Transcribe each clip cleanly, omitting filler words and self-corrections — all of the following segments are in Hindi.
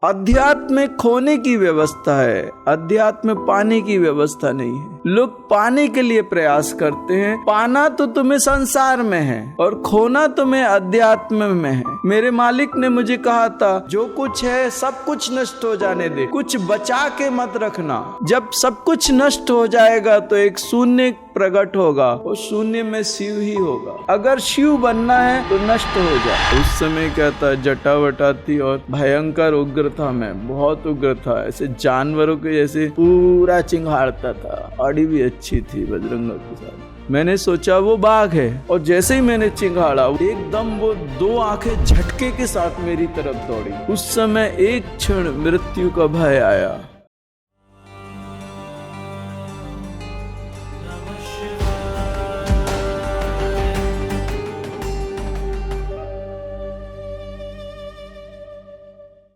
अध्यात्म में खोने की व्यवस्था है, अध्यात्म में पाने की व्यवस्था नहीं है। लोग पाने के लिए प्रयास करते हैं। पाना तो तुम्हें संसार में है और खोना तुम्हें अध्यात्म में है। मेरे मालिक ने मुझे कहा था, जो कुछ है सब कुछ नष्ट हो जाने दे, कुछ बचा के मत रखना। जब सब कुछ नष्ट हो जाएगा तो एक शून्य प्रकट होगा और शून्य में शिव ही होगा। अगर शिव बनना है तो नष्ट हो जाए। उस समय क्या था, जटावटा थी और भयंकर उग्र था। मैं बहुत उग्र था, ऐसे जानवरों के जैसे पूरा चिंघाड़ता था। आड़ी भी अच्छी थी बजरंगा के साथ। मैंने सोचा वो बाघ है और जैसे ही मैंने चिंघाड़ा एकदम वो दो आंखें झटके के साथ मेरी तरफ दौड़ी। उस समय एक क्षण मृत्यु का भय आया।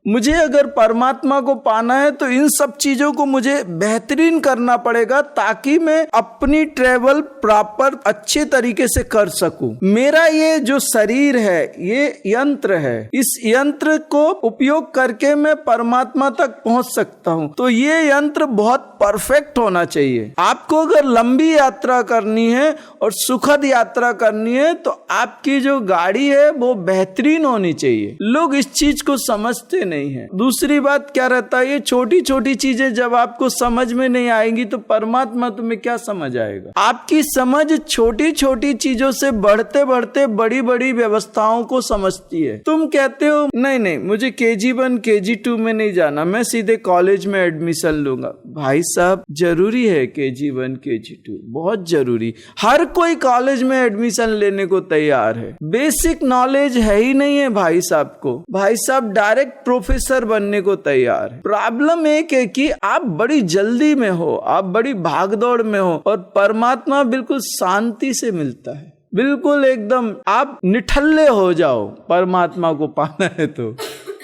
मुझे अगर परमात्मा को पाना है तो इन सब चीजों को मुझे बेहतरीन करना पड़ेगा ताकि मैं अपनी ट्रेवल प्रॉपर अच्छे तरीके से कर सकूं। मेरा ये जो शरीर है ये यंत्र है, इस यंत्र को उपयोग करके मैं परमात्मा तक पहुंच सकता हूं। तो ये यंत्र बहुत परफेक्ट होना चाहिए। आपको अगर लंबी यात्रा करनी है और सुखद यात्रा करनी है तो आपकी जो गाड़ी है वो बेहतरीन होनी चाहिए। लोग इस चीज को समझते नहीं है। दूसरी बात क्या रहता है, ये छोटी छोटी चीजें जब आपको समझ में नहीं आएंगी तो परमात्मा तुम्हें क्या समझ आएगा। आपकी समझ छोटी छोटी चीजों से बढ़ते बढ़ते बड़ी बड़ी व्यवस्थाओं को समझती है। तुम कहते हो नहीं मुझे KG1 KG2 में नहीं जाना, मैं सीधे कॉलेज में एडमिशन लूंगा। भाई साहब जरूरी है KG1 KG2, बहुत जरूरी। हर कोई कॉलेज में एडमिशन लेने को तैयार है। बेसिक नॉलेज है ही नहीं है भाई साहब को। भाई साहब डायरेक्ट प्रोफेसर बनने को तैयार है। प्रॉब्लम एक है कि आप बड़ी जल्दी में हो, आप बड़ी भागदौड़ में हो और परमात्मा बिल्कुल शांति से मिलता है। बिल्कुल एकदम आप निठल्ले हो जाओ। परमात्मा को पाना है तो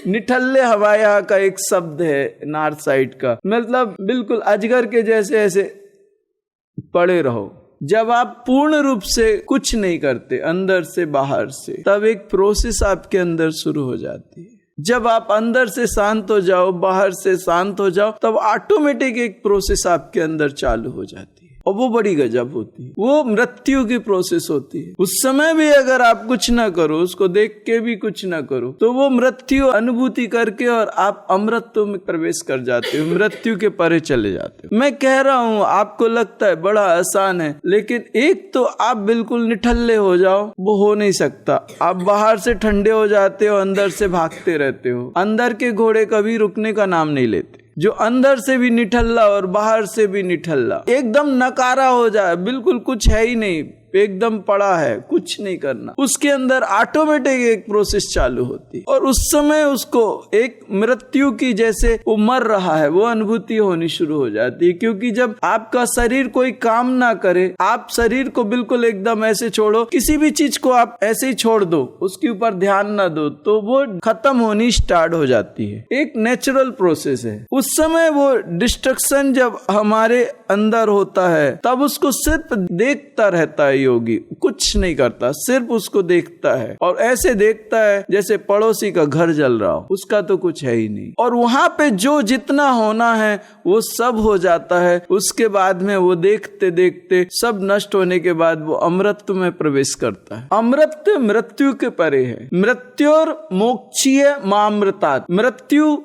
निठल्ले हवाया का एक शब्द है नॉर्थ साइड का, मतलब बिल्कुल अजगर के जैसे ऐसे पड़े रहो। जब आप पूर्ण रूप से कुछ नहीं करते अंदर से बाहर से, तब एक प्रोसेस आपके अंदर शुरू हो जाती है। जब आप अंदर से शांत हो जाओ, बाहर से शांत हो जाओ, तब ऑटोमेटिक एक प्रोसेस आपके अंदर चालू हो जाती है और वो बड़ी गजब होती है। वो मृत्यु की प्रोसेस होती है। उस समय भी अगर आप कुछ ना करो, उसको देख के भी कुछ ना करो, तो वो मृत्यु अनुभूति करके और आप अमृतत्व में प्रवेश कर जाते हो, मृत्यु के परे चले जाते हो। मैं कह रहा हूँ आपको लगता है बड़ा आसान है, लेकिन एक तो आप बिल्कुल निठल्ले हो जाओ, वो हो नहीं सकता। आप बाहर से ठंडे हो जाते हो, अंदर से भागते रहते हो। अंदर के घोड़े कभी रुकने का नाम नहीं लेते। जो अंदर से भी निठल्ला और बाहर से भी निठल्ला, एकदम नकारा हो जाए, बिल्कुल कुछ है ही नहीं, एकदम पड़ा है, कुछ नहीं करना, उसके अंदर ऑटोमेटिक एक प्रोसेस चालू होती है और उस समय उसको एक मृत्यु की, जैसे वो मर रहा है, वो अनुभूति होनी शुरू हो जाती है। क्योंकि जब आपका शरीर कोई काम ना करे, आप शरीर को बिल्कुल एकदम ऐसे छोड़ो, किसी भी चीज को आप ऐसे ही छोड़ दो, उसके ऊपर ध्यान ना दो, तो वो खत्म होनी स्टार्ट हो जाती है। एक नेचुरल प्रोसेस है। उस समय वो डिस्ट्रक्शन जब हमारे अंदर होता है तब उसको सिर्फ देखता रहता है योगी, कुछ नहीं करता, सिर्फ उसको देखता है और ऐसे देखता है जैसे पड़ोसी का घर जल रहा हो, उसका तो कुछ है ही नहीं। और वहां पे जो जितना होना है वो सब हो जाता है। उसके बाद में वो देखते देखते सब नष्ट होने के बाद वो अमृत में प्रवेश करता है। अमृत मृत्यु के परे है। मृत्योर मोक्षीय मामृतात। मृत्यु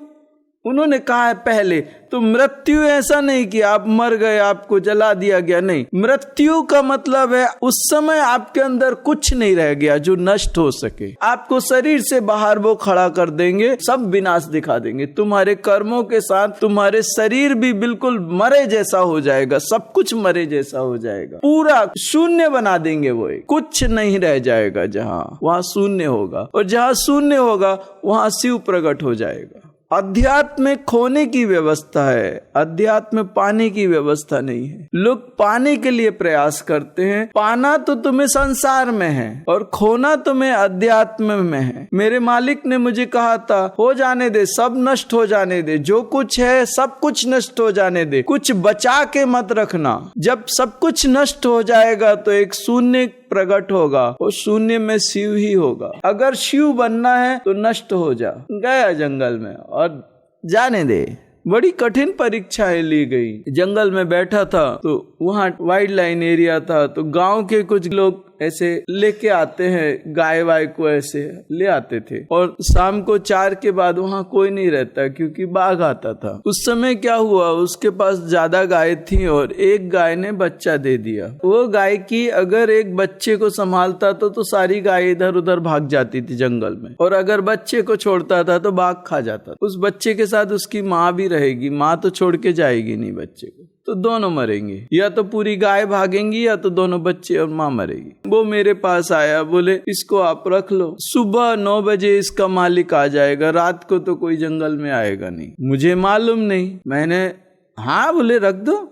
उन्होंने कहा है पहले, तो मृत्यु ऐसा नहीं कि आप मर गए, आपको जला दिया गया, नहीं। मृत्यु का मतलब है उस समय आपके अंदर कुछ नहीं रह गया जो नष्ट हो सके। आपको शरीर से बाहर वो खड़ा कर देंगे, सब विनाश दिखा देंगे। तुम्हारे कर्मों के साथ तुम्हारे शरीर भी बिल्कुल मरे जैसा हो जाएगा, सब कुछ मरे जैसा हो जाएगा, पूरा शून्य बना देंगे। वो कुछ नहीं रह जाएगा। जहाँ वहाँ शून्य होगा और जहाँ शून्य होगा वहाँ शिव प्रकट हो जाएगा। अध्यात्म में खोने की व्यवस्था है, अध्यात्म में पाने की व्यवस्था नहीं है। लोग पाने के लिए प्रयास करते हैं। पाना तो तुम्हें संसार में है और खोना तुम्हें अध्यात्म में है। मेरे मालिक ने मुझे कहा था, हो जाने दे, सब नष्ट हो जाने दे, जो कुछ है सब कुछ नष्ट हो जाने दे, कुछ बचा के मत रखना। जब सब कुछ नष्ट हो जाएगा तो एक शून्य प्रकट होगा और शून्य में शिव ही होगा। अगर शिव बनना है तो नष्ट हो जा। गया जंगल में और जाने दे। बड़ी कठिन परीक्षाएं ली गई। जंगल में बैठा था तो वहाँ वाइल्ड लाइन एरिया था, तो गांव के कुछ लोग ऐसे लेके आते हैं, गाय वाय को ऐसे ले आते थे, और शाम को 4 के बाद वहाँ कोई नहीं रहता क्योंकि बाघ आता था। उस समय क्या हुआ, उसके पास ज्यादा गाय थी और एक गाय ने बच्चा दे दिया। वो गाय की अगर एक बच्चे को संभालता तो सारी गाय इधर उधर भाग जाती थी जंगल में, और अगर बच्चे को छोड़ता था तो बाघ खा जाता। उस बच्चे के साथ उसकी माँ भी रहेगी, माँ तो छोड़ के जाएगी नहीं बच्चे को, तो दोनों मरेंगे, या तो पूरी गाय भागेंगी या तो दोनों बच्चे और माँ मरेगी। वो मेरे पास आया, बोले इसको आप रख लो, सुबह 9 बजे इसका मालिक आ जाएगा, रात को तो कोई जंगल में आएगा नहीं। मुझे मालूम नहीं, मैंने हाँ बोले रख दो।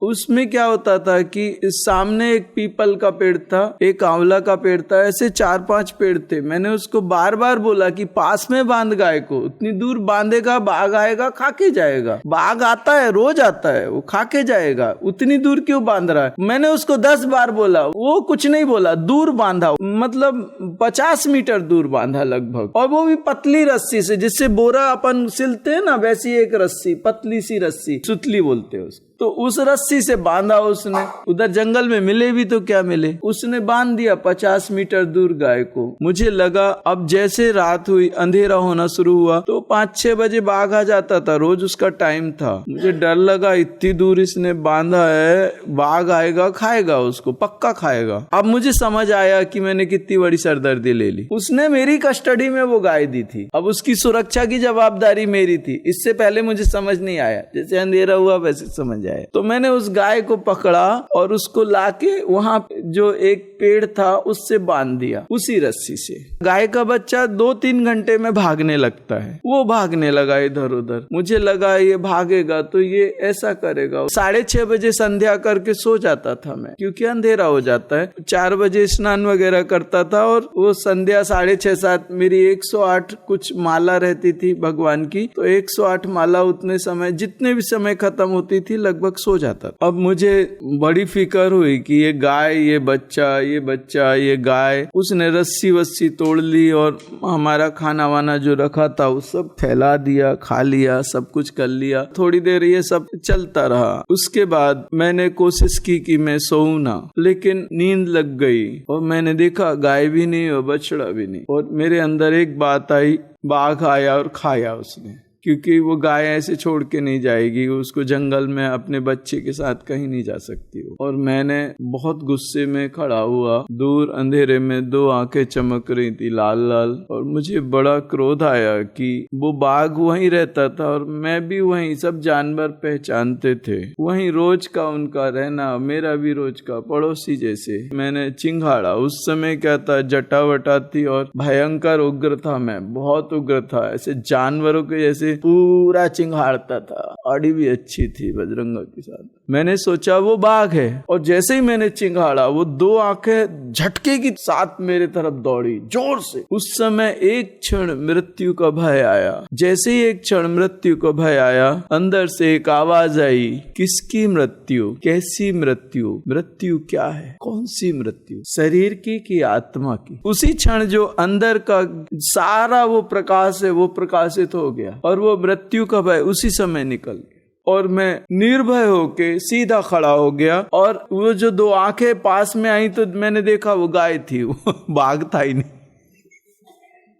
उसमें क्या होता था कि सामने एक पीपल का पेड़ था, एक आंवला का पेड़ था, ऐसे 4-5 पेड़ थे। मैंने उसको बार बार बोला कि पास में बांध गाय को, उतनी दूर बांधेगा बाघ आएगा खा के जाएगा। बाघ आता है, रोज आता है, वो खा के जाएगा, उतनी दूर क्यों बांध रहा है। मैंने उसको 10 बार बोला, वो कुछ नहीं बोला। दूर बांधा, मतलब 50 मीटर दूर बांधा लगभग, और वो भी पतली रस्सी से, जिससे बोरा अपन सिलते हैं ना, वैसी एक रस्सी, पतली सी रस्सी, सुतली बोलते हैं उसको। तो उस रस्सी से बांधा उसने। उधर जंगल में मिले भी तो क्या मिले, उसने बांध दिया 50 मीटर दूर गाय को। मुझे लगा अब जैसे रात हुई, अंधेरा होना शुरू हुआ, तो 5-6 बजे बाघ आ जाता था, रोज उसका टाइम था। मुझे डर लगा, इतनी दूर इसने बांधा है, बाघ आएगा खाएगा उसको, पक्का खाएगा। अब मुझे समझ आया कि मैंने कितनी बड़ी सरदर्दी ले ली। उसने मेरी कस्टडी में वो गाय दी थी, अब उसकी सुरक्षा की जवाबदारी मेरी थी। इससे पहले मुझे समझ नहीं आया, जैसे अंधेरा हुआ वैसे समझ जाए। तो मैंने उस गाय को पकड़ा और उसको लाके वहां जो एक पेड़ था उससे बांध दिया, उसी रस्सी से। गाय का बच्चा 2-3 घंटे में भागने लगता है। वो भागने लगा इधर उधर। मुझे लगा ये भागेगा तो ये ऐसा करेगा। 6:30 बजे संध्या करके सो जाता था मैं, क्योंकि अंधेरा हो जाता है। 4 बजे स्नान वगैरह करता था, और वो संध्या 6:30-7 मेरी 108 कुछ माला रहती थी भगवान की, तो 108 माला उतने समय, जितने भी समय खत्म होती थी लगभग सो जाता। अब मुझे बड़ी फिक्र हुई कि ये गाय, ये बच्चा, ये गाय। उसने रस्सी वस्सी तोड़ ली और हमारा खाना वाना जो रखा था वो सब फैला दिया, खा लिया, सब कुछ कर लिया। थोड़ी देर ये सब चलता रहा। उसके बाद मैंने कोशिश की कि मैं सोऊं ना, लेकिन नींद लग गई और मैंने देखा गाय भी नहीं और बछड़ा भी नहीं। और मेरे अंदर एक बात आई, बाघ आया और खाया उसने, क्योंकि वो गाय ऐसे छोड़ के नहीं जाएगी, उसको जंगल में अपने बच्चे के साथ कहीं नहीं जा सकती हो। और मैंने बहुत गुस्से में खड़ा हुआ, दूर अंधेरे में 2 आंखें चमक रही थी लाल लाल, और मुझे बड़ा क्रोध आया कि वो बाघ वहीं रहता था और मैं भी वहीं, सब जानवर पहचानते थे, वहीं रोज का उनका रहना, मेरा भी रोज का पड़ोसी जैसे। मैंने चिंघाड़ा। उस समय क्या था, जटा वटा थी और भयंकर उग्र था, मैं बहुत उग्र था, ऐसे जानवरों के जैसे पूरा चिंघाड़ता था। आड़ी भी अच्छी थी बजरंगा के साथ। मैंने सोचा वो बाघ है, और जैसे ही मैंने चिंघाड़ा वो 2 आंखें झटके की साथ मेरे तरफ दौड़ी जोर से। उस समय एक क्षण मृत्यु का भय आया। जैसे ही एक क्षण मृत्यु का भय आया, अंदर से एक आवाज आई, किसकी मृत्यु, कैसी मृत्यु, मृत्यु क्या है, कौन सी मृत्यु, शरीर की कि आत्मा की। उसी क्षण जो अंदर का सारा वो प्रकाश है वो प्रकाशित हो गया, और वो मृत्यु का भय उसी समय निकल गया। और मैं निर्भय होके सीधा खड़ा हो गया, और वो जो 2 आंखें पास में आई तो मैंने देखा वो गाय थी, वो बाघ था ही नहीं।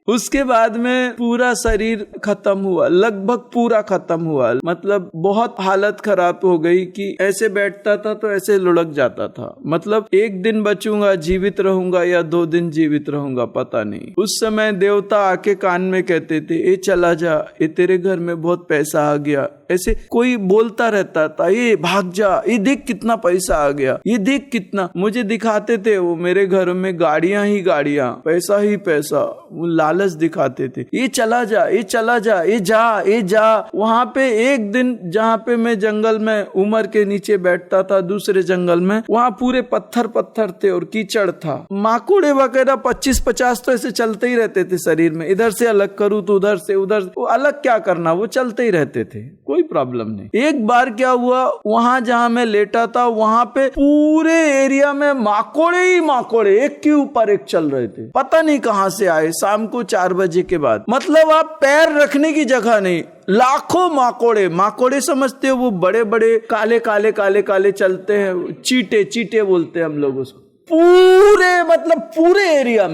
उसके बाद में पूरा शरीर खत्म हुआ, लगभग पूरा खत्म हुआ, मतलब बहुत हालत खराब हो गई कि ऐसे बैठता था तो ऐसे लुढ़क जाता था। मतलब 1 दिन बचूंगा, जीवित रहूंगा या 2 दिन जीवित रहूंगा पता नहीं। उस समय देवता आके कान में कहते थे, ए चला जा, ये तेरे घर में बहुत पैसा आ गया। ऐसे कोई बोलता रहता था, ये भाग जा, ये देख कितना पैसा आ गया, ये देख कितना। मुझे दिखाते थे वो मेरे घर में गाड़ियां ही गाड़ियां, पैसा ही पैसा, वो लालच दिखाते थे। ये चला जा, ये चला जा, ये जा, ये जा। वहां पे एक दिन जहाँ पे मैं जंगल में उमर के नीचे बैठता था, दूसरे जंगल में, वहाँ पूरे पत्थर थे और कीचड़ था। माकुड़े वगैरह 25-50 तो ऐसे चलते ही रहते थे शरीर में। इधर से अलग करूँ तो उधर से उधर, वो अलग क्या करना, वो चलते ही रहते थे, कोई प्रॉब्लम नहीं। एक बार क्या हुआ, वहां जहां मैं लेटा था वहां पे पूरे एरिया में माकोड़े ही माकोड़े एक के ऊपर एक चल रहे थे। पता नहीं कहां से आए। शाम को 4 बजे के बाद। मतलब आप पैर रखने की जगह नहीं, लाखों माकोड़े, माकोड़े समझते हो, वो बड़े बड़े काले काले काले काले चलते हैं, चीटे, चीटे बोलते हैं हम लोग उसको। पूरे एरिया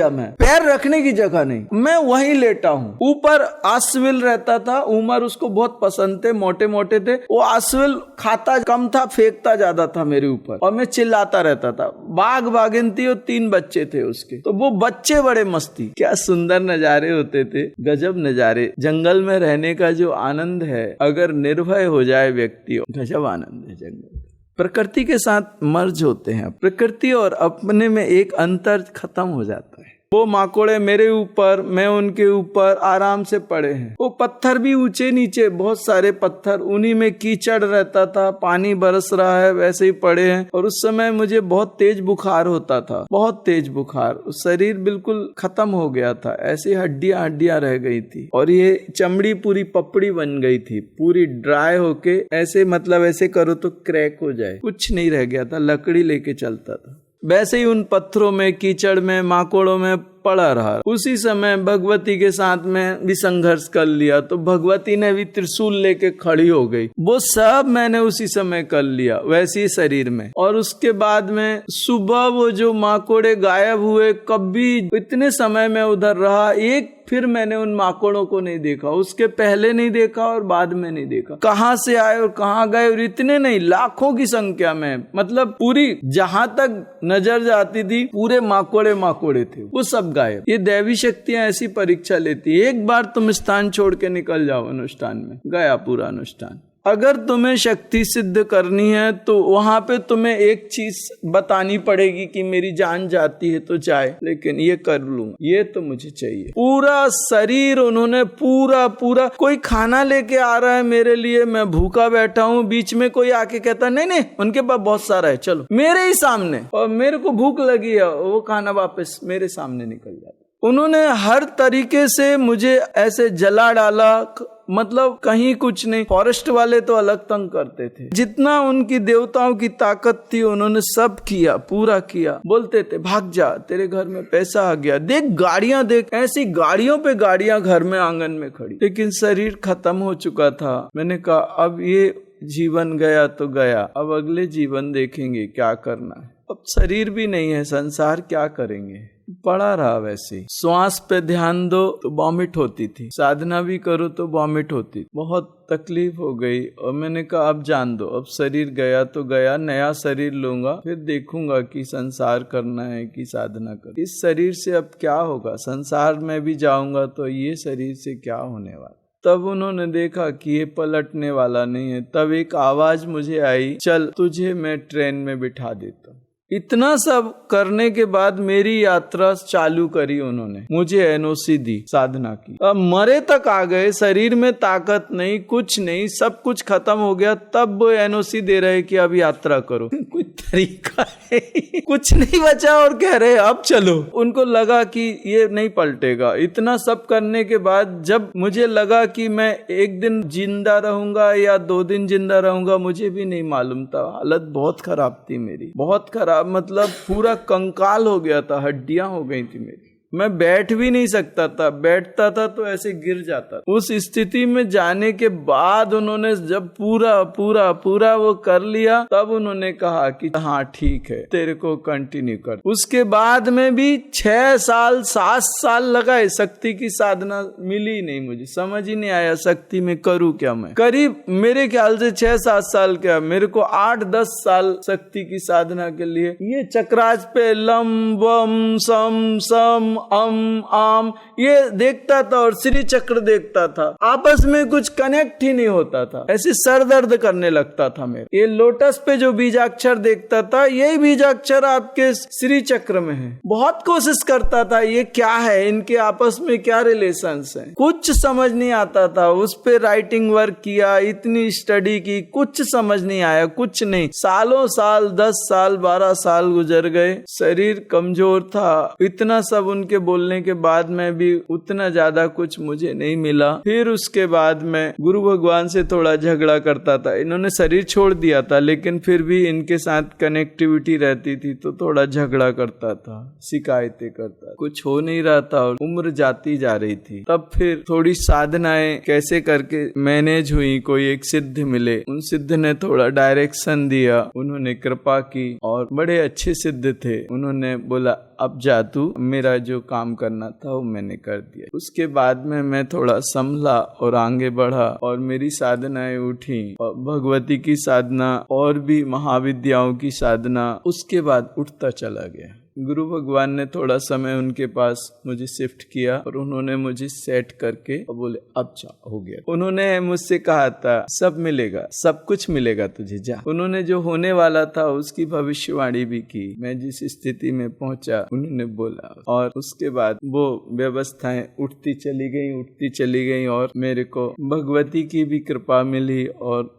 में पैर रखने की जगह नहीं। मैं वहीं लेटा हूँ। ऊपर आसविल रहता था, उमर उसको बहुत पसंद थे, मोटे मोटे थे। वो आसविल खाता कम था, फेंकता ज्यादा था मेरे ऊपर, और मैं चिल्लाता रहता था। बाघ बाघिन थी और 3 बच्चे थे उसके, तो वो बच्चे बड़े मस्ती। क्या सुंदर नजारे होते थे, गजब नजारे। जंगल में रहने का जो आनंद है, अगर निर्भय हो जाए व्यक्ति, गजब आनंद है जंगल। प्रकृति के साथ मर्ज होते हैं, प्रकृति और अपने में एक अंतर खत्म हो जाता है। वो माकोड़े मेरे ऊपर, मैं उनके ऊपर आराम से पड़े हैं। वो पत्थर भी ऊंचे नीचे, बहुत सारे पत्थर, उन्हीं में कीचड़ रहता था, पानी बरस रहा है, वैसे ही पड़े हैं। और उस समय मुझे बहुत तेज बुखार होता था, बहुत तेज बुखार। शरीर बिल्कुल खत्म हो गया था, ऐसी हड्डियां रह गई थी, और ये चमड़ी पूरी पपड़ी बन गई थी, पूरी ड्राई होके, ऐसे मतलब ऐसे करो तो क्रैक हो जाए, कुछ नहीं रह गया था, लकड़ी लेके चलता था। वैसे ही उन पत्थरों में, कीचड़ में, माकोड़ों में पड़ा रहा। उसी समय भगवती के साथ में भी संघर्ष कर लिया, तो भगवती ने भी त्रिशूल लेके खड़ी हो गई। वो सब मैंने उसी समय कर लिया, वैसे ही शरीर में। और उसके बाद में सुबह वो जो माकोड़े गायब हुए, कभी इतने समय में उधर रहा, एक फिर मैंने उन माकोड़ों को नहीं देखा। उसके पहले नहीं देखा और बाद में नहीं देखा। कहां से आए और कहां गए, और इतने नहीं, लाखों की संख्या में, मतलब पूरी जहां तक नजर जाती थी पूरे माकोड़े थे, वो सब गायब। ये दैवी शक्तियां ऐसी परीक्षा लेती है। एक बार तुम स्थान छोड़ के निकल जाओ अनुष्ठान में, गया पूरा अनुष्ठान। अगर तुम्हें शक्ति सिद्ध करनी है तो वहां पे तुम्हें एक चीज बतानी पड़ेगी कि मेरी जान जाती है तो जाए, लेकिन ये कर लूंगा, ये तो मुझे चाहिए। पूरा शरीर उन्होंने पूरा, कोई खाना लेके आ रहा है मेरे लिए, मैं भूखा बैठा हूँ, बीच में कोई आके कहता नहीं उनके पास बहुत सारा है, चलो, मेरे ही सामने, और मेरे को भूख लगी है, वो खाना वापस मेरे सामने निकल जाता। उन्होंने हर तरीके से मुझे ऐसे जला डाला, मतलब कहीं कुछ नहीं। फॉरेस्ट वाले तो अलग तंग करते थे, जितना उनकी देवताओं की ताकत थी उन्होंने सब किया, पूरा किया। बोलते थे भाग जा, तेरे घर में पैसा आ गया, देख गाड़ियां देख, ऐसी गाड़ियों पे गाड़ियां घर में आंगन में खड़ी। लेकिन शरीर खत्म हो चुका था। मैंने कहा अब ये जीवन गया तो गया, अब अगले जीवन देखेंगे क्या करना है। अब शरीर भी नहीं है, संसार क्या करेंगे, पड़ा रहा वैसे। श्वास पे ध्यान दो तो वॉमिट होती थी, साधना भी करो तो वॉमिट होती, बहुत तकलीफ हो गई। और मैंने कहा अब जान दो, अब शरीर गया तो गया, नया शरीर लूंगा, फिर देखूंगा कि संसार करना है कि साधना कर। इस शरीर से अब क्या होगा, संसार में भी जाऊंगा तो ये शरीर से क्या होने वाला। तब उन्होंने देखा कि ये पलटने वाला नहीं है। तब एक आवाज मुझे आई, चल तुझे मैं ट्रेन में बिठा देता हूँ। इतना सब करने के बाद मेरी यात्रा चालू करी उन्होंने, मुझे एनओसी दी साधना की। अब मरे तक आ गए, शरीर में ताकत नहीं, कुछ नहीं, सब कुछ खत्म हो गया, तब वो एनओसी दे रहे कि अब यात्रा करो। कोई तरीका है, कुछ नहीं बचा और कह रहे अब चलो। उनको लगा कि ये नहीं पलटेगा। इतना सब करने के बाद जब मुझे लगा कि मैं एक दिन जिंदा रहूंगा या 2 दिन जिंदा रहूंगा, मुझे भी नहीं मालूम था। हालत बहुत खराब थी मेरी, बहुत खराब, मतलब पूरा कंकाल हो गया था, हड्डियां हो गई थी मेरी। मैं बैठ भी नहीं सकता था, बैठता था तो ऐसे गिर जाता। उस स्थिति में जाने के बाद उन्होंने जब पूरा वो कर लिया, तब उन्होंने कहा कि हाँ ठीक है, तेरे को कंटिन्यू कर। उसके बाद में भी 6 साल 7 साल लगाए, शक्ति की साधना मिली नहीं, मुझे समझ ही नहीं आया शक्ति में करूँ क्या। मैं करीब मेरे ख्याल से 6-7 साल क्या, मेरे को 8-10 साल शक्ति की साधना के लिए ये चक्राज पे लम वम सम सम अम आम ये देखता था और श्री चक्र देखता था, आपस में कुछ कनेक्ट ही नहीं होता था, ऐसे सर दर्द करने लगता था मेरे। ये लोटस पे जो बीजाक्षर देखता था, यही बीजाक्षर आपके श्री चक्र में है। बहुत कोशिश करता था ये क्या है, इनके आपस में क्या रिलेशंस हैं, कुछ समझ नहीं आता था। उस पे राइटिंग वर्क किया, इतनी स्टडी की, कुछ समझ नहीं आया, कुछ नहीं। सालों साल 10 साल 12 साल गुजर गए, शरीर कमजोर था, इतना सब उनके के बोलने के बाद में भी उतना ज्यादा कुछ मुझे नहीं मिला। फिर उसके बाद में गुरु भगवान से थोड़ा झगड़ा करता था। इन्होंने शरीर छोड़ दिया था लेकिन फिर भी इनके साथ कनेक्टिविटी रहती थी तो थोड़ा झगड़ा करता था, शिकायतें करता, कुछ हो नहीं रहा था और उम्र जाती जा रही थी। तब फिर थोड़ी साधनाएं कैसे करके मैनेज हुई, कोई एक सिद्ध मिले, उन सिद्ध ने थोड़ा डायरेक्शन दिया, उन्होंने कृपा की और बड़े अच्छे सिद्ध थे। उन्होंने बोला अब जा तू, मेरा जो काम करना था वो मैंने कर दिया। उसके बाद में मैं थोड़ा संभला और आगे बढ़ा और मेरी साधनाएं उठी और भगवती की साधना और भी महाविद्याओं की साधना उसके बाद उठता चला गया। गुरु भगवान ने थोड़ा समय उनके पास मुझे शिफ्ट किया और उन्होंने मुझे सेट करके और बोले अब जा, हो गया। उन्होंने मुझसे कहा था सब मिलेगा, सब कुछ मिलेगा तुझे, जा। उन्होंने जो होने वाला था उसकी भविष्यवाणी भी की। मैं जिस स्थिति में पहुंचा उन्होंने बोला और उसके बाद वो व्यवस्थाएं उठती चली गई और मेरे को भगवती की भी कृपा मिली और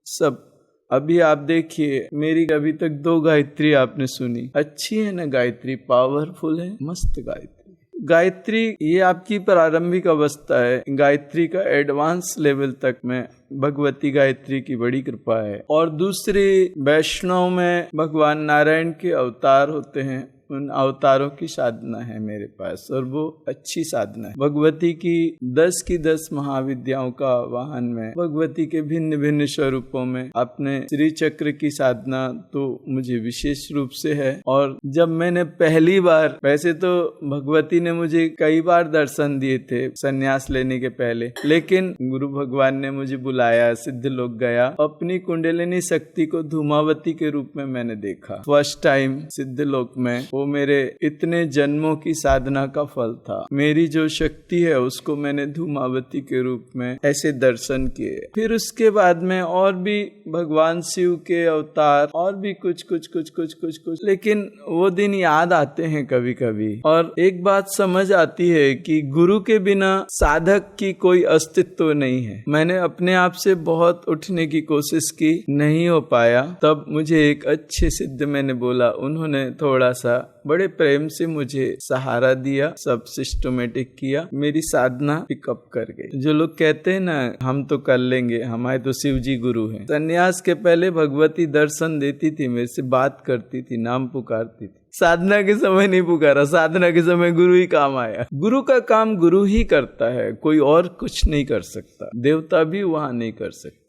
सब। अभी आप देखिए मेरी अभी तक 2 गायत्री आपने सुनी, अच्छी है ना गायत्री, पावरफुल है, मस्त गायत्री। गायत्री ये आपकी प्रारंभिक अवस्था है, गायत्री का एडवांस लेवल तक में भगवती गायत्री की बड़ी कृपा है। और दूसरी वैष्णव में भगवान नारायण के अवतार होते हैं, उन अवतारों की साधना है मेरे पास और वो अच्छी साधना है। भगवती की 10 की 10 महाविद्याओं का वाहन में भगवती के भिन्न भिन्न स्वरूपों में अपने श्री चक्र की साधना तो मुझे विशेष रूप से है। और जब मैंने पहली बार, वैसे तो भगवती ने मुझे कई बार दर्शन दिए थे संन्यास लेने के पहले, लेकिन गुरु भगवान ने मुझे बुलाया, सिद्ध लोग गया, अपनी कुंडलिनी शक्ति को धूमावती के रूप में मैंने देखा फर्स्ट टाइम सिद्ध लोक में। वो मेरे इतने जन्मों की साधना का फल था। मेरी जो शक्ति है उसको मैंने धूमावती के रूप में ऐसे दर्शन किए। फिर उसके बाद में और भी भगवान शिव के अवतार और भी कुछ, लेकिन वो दिन याद आते हैं कभी कभी। और एक बात समझ आती है कि गुरु के बिना साधक की कोई अस्तित्व नहीं है। मैंने अपने आप से बहुत उठने की कोशिश की, नहीं हो पाया। तब मुझे एक अच्छे सिद्ध मैंने बोला, उन्होंने थोड़ा सा बड़े प्रेम से मुझे सहारा दिया, सब सिस्टमेटिक किया, मेरी साधना पिकअप कर गई। जो लोग कहते हैं ना हम तो कर लेंगे, हमारे तो शिव जी गुरु हैं। संन्यास के पहले भगवती दर्शन देती थी, मेरे से बात करती थी, नाम पुकारती थी। साधना के समय नहीं पुकारा, साधना के समय गुरु ही काम आया। गुरु का काम गुरु ही करता है, कोई और कुछ नहीं कर सकता, देवता भी वहां नहीं कर सकता।